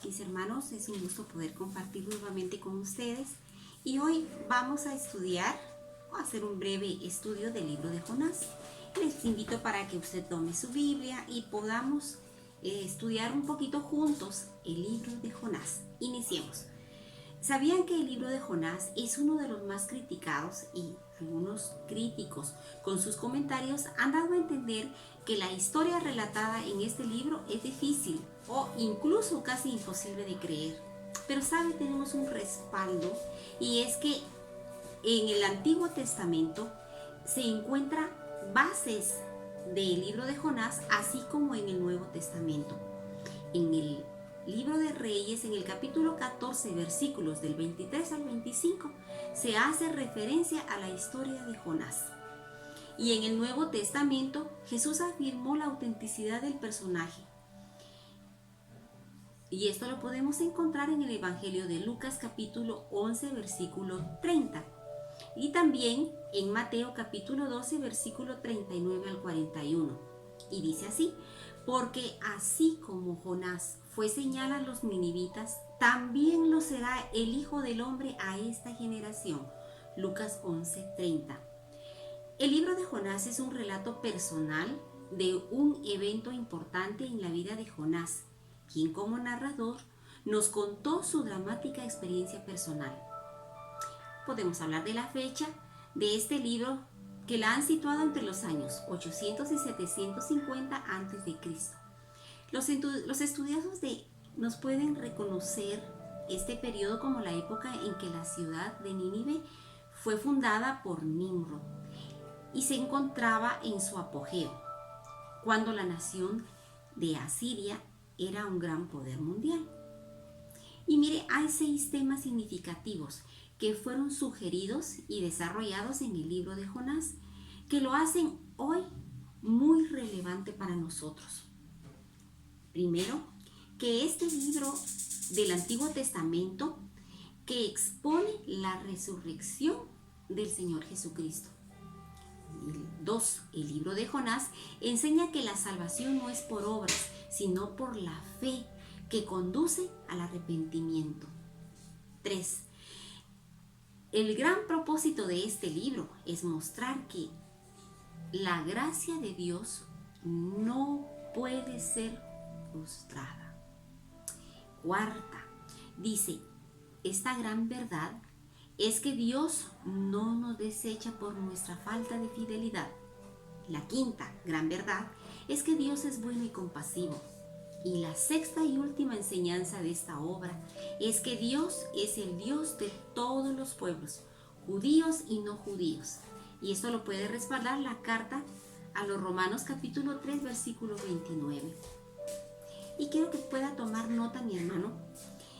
Mis hermanos, es un gusto poder compartir nuevamente con ustedes y hoy vamos a estudiar o a hacer un breve estudio del libro de Jonás. Les invito para que usted tome su Biblia y podamos estudiar un poquito juntos el libro de Jonás. Iniciemos. ¿Sabían que el libro de Jonás es uno de los más criticados y algunos críticos con sus comentarios han dado a entender que la historia relatada en este libro es difícil o incluso casi imposible de creer? Pero sabe, tenemos un respaldo y es que en el Antiguo Testamento se encuentran bases del libro de Jonás, así como en el Nuevo Testamento. En el Libro de Reyes, en el capítulo 14, versículos del 23 al 25, se hace referencia a la historia de Jonás. Y en el Nuevo Testamento, Jesús afirmó la autenticidad del personaje. Y esto lo podemos encontrar en el Evangelio de Lucas, capítulo 11, versículo 30. Y también en Mateo, capítulo 12, versículo 39 al 41. Y dice así: porque así como Jonás fue señal a los ninivitas, también lo será el Hijo del Hombre a esta generación. Lucas 11:30. El libro de Jonás es un relato personal de un evento importante en la vida de Jonás, quien como narrador nos contó su dramática experiencia personal. Podemos hablar de la fecha de este libro, que la han situado entre los años 800 y 750 a.C. Los estudiosos nos pueden reconocer este periodo como la época en que la ciudad de Nínive fue fundada por Nimrod y se encontraba en su apogeo, cuando la nación de Asiria era un gran poder mundial. Y mire, hay 6 temas significativos que fueron sugeridos y desarrollados en el libro de Jonás, que lo hacen hoy muy relevante para nosotros. Primero, que este libro del Antiguo Testamento que expone la resurrección del Señor Jesucristo. 2. El libro de Jonás enseña que la salvación no es por obras, sino por la fe que conduce al arrepentimiento. 3. El gran propósito de este libro es mostrar que la gracia de Dios no puede ser frustrada. 4. Dice, esta gran verdad es que Dios no nos desecha por nuestra falta de fidelidad. La 5. gran verdad es que Dios es bueno y compasivo. Y la 6ª y última enseñanza de esta obra es que Dios es el Dios de todos los pueblos, judíos y no judíos. Y esto lo puede respaldar la carta a los Romanos capítulo 3, versículo 29. Y quiero que pueda tomar nota, mi hermano,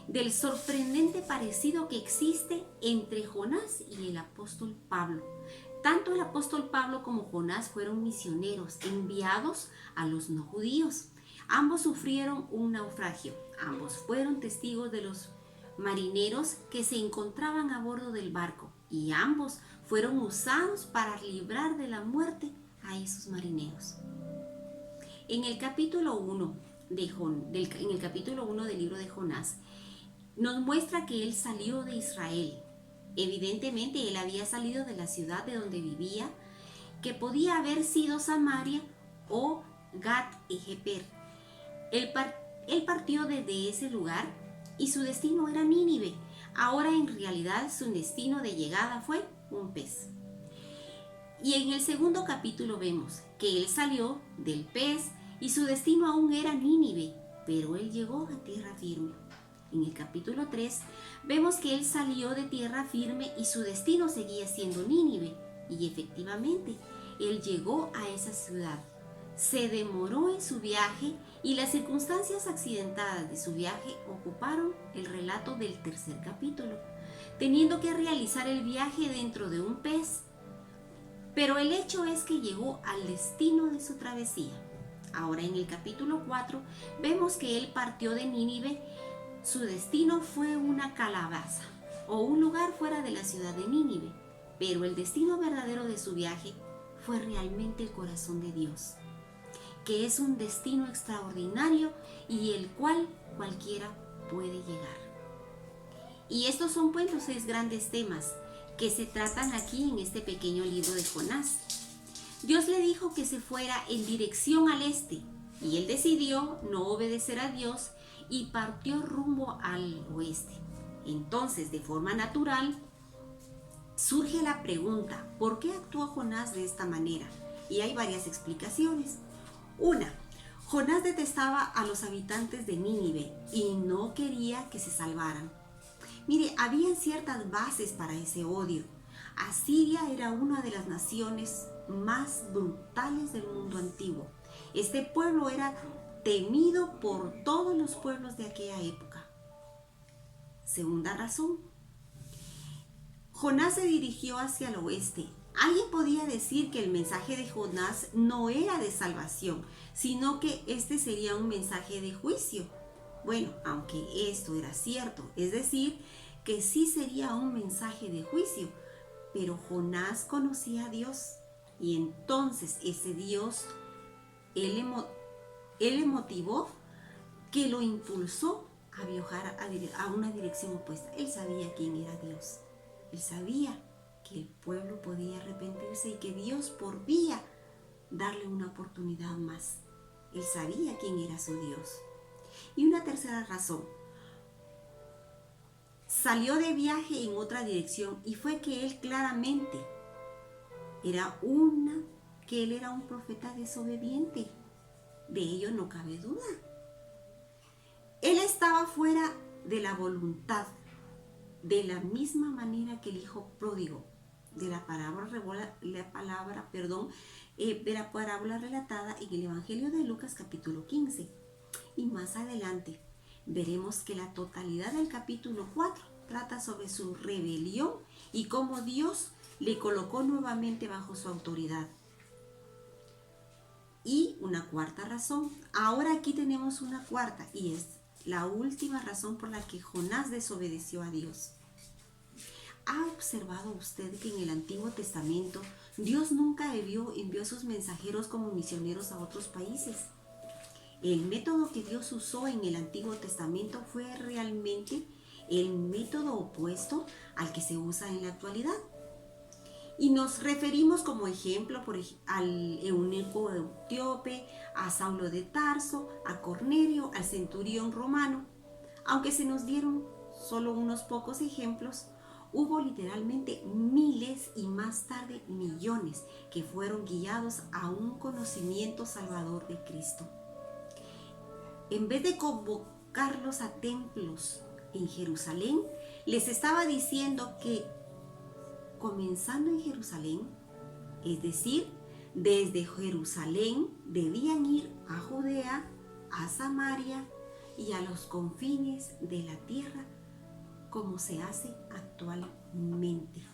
del sorprendente parecido que existe entre Jonás y el apóstol Pablo. Tanto el apóstol Pablo como Jonás fueron misioneros enviados a los no judíos. Ambos sufrieron un naufragio, ambos fueron testigos de los marineros que se encontraban a bordo del barco y ambos fueron usados para librar de la muerte a esos marineros. En el capítulo 1 del libro de Jonás nos muestra que él salió de Israel. Evidentemente él había salido de la ciudad de donde vivía, que podía haber sido Samaria o Gat-Hefer. Él partió desde ese lugar y su destino era Nínive. Ahora en realidad su destino de llegada fue un pez. Y en el segundo capítulo vemos que él salió del pez y su destino aún era Nínive, pero él llegó a tierra firme. En el capítulo 3 vemos que él salió de tierra firme y su destino seguía siendo Nínive. Y efectivamente, él llegó a esa ciudad. Se demoró en su viaje y las circunstancias accidentadas de su viaje ocuparon el relato del tercer capítulo, teniendo que realizar el viaje dentro de un pez. Pero el hecho es que llegó al destino de su travesía. Ahora en el capítulo 4 vemos que él partió de Nínive. Su destino fue una calabaza o un lugar fuera de la ciudad de Nínive, pero el destino verdadero de su viaje fue realmente el corazón de Dios, que es un destino extraordinario y el cual cualquiera puede llegar. Y estos son pues los 6 grandes temas que se tratan aquí en este pequeño libro de Jonás. Dios le dijo que se fuera en dirección al este y él decidió no obedecer a Dios y partió rumbo al oeste. Entonces, de forma natural, surge la pregunta, ¿por qué actuó Jonás de esta manera? Y hay varias explicaciones. Una, Jonás detestaba a los habitantes de Nínive y no quería que se salvaran. Mire, habían ciertas bases para ese odio. Asiria era una de las naciones más brutales del mundo antiguo. Este pueblo era temido por todos los pueblos de aquella época. Segunda razón, Jonás se dirigió hacia el oeste. Alguien podía decir que el mensaje de Jonás no era de salvación, sino que este sería un mensaje de juicio. Bueno, aunque esto era cierto, es decir, que sí sería un mensaje de juicio, pero Jonás conocía a Dios y entonces ese Dios, él le motivó, que lo impulsó a viajar a una dirección opuesta. Él sabía quién era Dios. Él sabía que el pueblo podía arrepentirse y que Dios podía darle una oportunidad más. Él sabía quién era su Dios. Y una tercera razón. Salió de viaje en otra dirección y fue que él claramente él era un profeta desobediente. De ello no cabe duda. Él estaba fuera de la voluntad, de la misma manera que el hijo pródigo, de la parábola relatada en el Evangelio de Lucas capítulo 15. Y más adelante veremos que la totalidad del capítulo 4 trata sobre su rebelión y cómo Dios le colocó nuevamente bajo su autoridad. Y una cuarta razón. Ahora aquí tenemos una cuarta y es la última razón por la que Jonás desobedeció a Dios. ¿Ha observado usted que en el Antiguo Testamento Dios nunca envió a sus mensajeros como misioneros a otros países? El método que Dios usó en el Antiguo Testamento fue realmente el método opuesto al que se usa en la actualidad. Y nos referimos como ejemplo al eunuco etíope, a Saulo de Tarso, a Cornelio, al centurión romano. Aunque se nos dieron solo unos pocos ejemplos, hubo literalmente miles y más tarde millones que fueron guiados a un conocimiento salvador de Cristo. En vez de convocarlos a templos en Jerusalén, les estaba diciendo que comenzando en Jerusalén, es decir, desde Jerusalén debían ir a Judea, a Samaria y a los confines de la tierra, como se hace actualmente.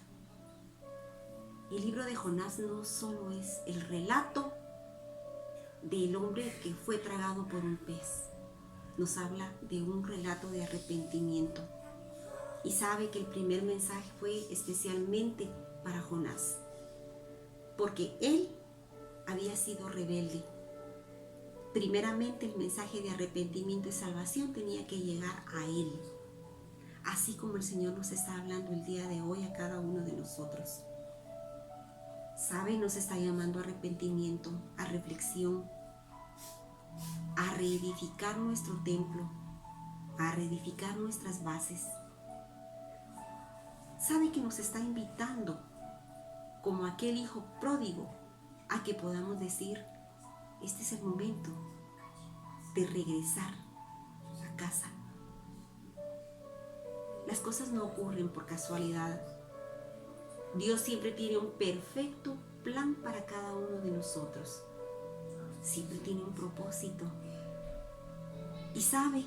El libro de Jonás no solo es el relato del hombre que fue tragado por un pez, nos habla de un relato de arrepentimiento. Y sabe que el primer mensaje fue especialmente para Jonás, porque él había sido rebelde. Primeramente el mensaje de arrepentimiento y salvación tenía que llegar a él, así como el Señor nos está hablando el día de hoy a cada uno de nosotros. Sabe, nos está llamando a arrepentimiento, a reflexión, a reedificar nuestro templo, a reedificar nuestras bases. Sabe que nos está invitando, como aquel hijo pródigo, a que podamos decir, este es el momento de regresar a casa. Las cosas no ocurren por casualidad. Dios siempre tiene un perfecto plan para cada uno de nosotros. Siempre tiene un propósito. Y sabe,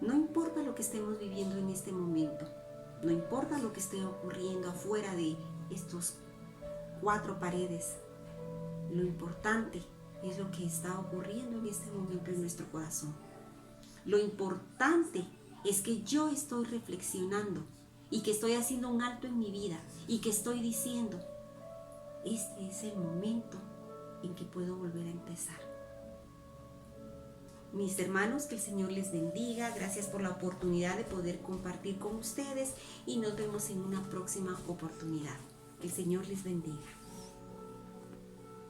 no importa lo que estemos viviendo en este momento, no importa lo que esté ocurriendo afuera de estos 4 paredes, lo importante es lo que está ocurriendo en este momento en nuestro corazón. Lo importante es que yo estoy reflexionando y que estoy haciendo un alto en mi vida y que estoy diciendo, este es el momento en que puedo volver a empezar. Mis hermanos, que el Señor les bendiga. Gracias por la oportunidad de poder compartir con ustedes y nos vemos en una próxima oportunidad. Que el Señor les bendiga.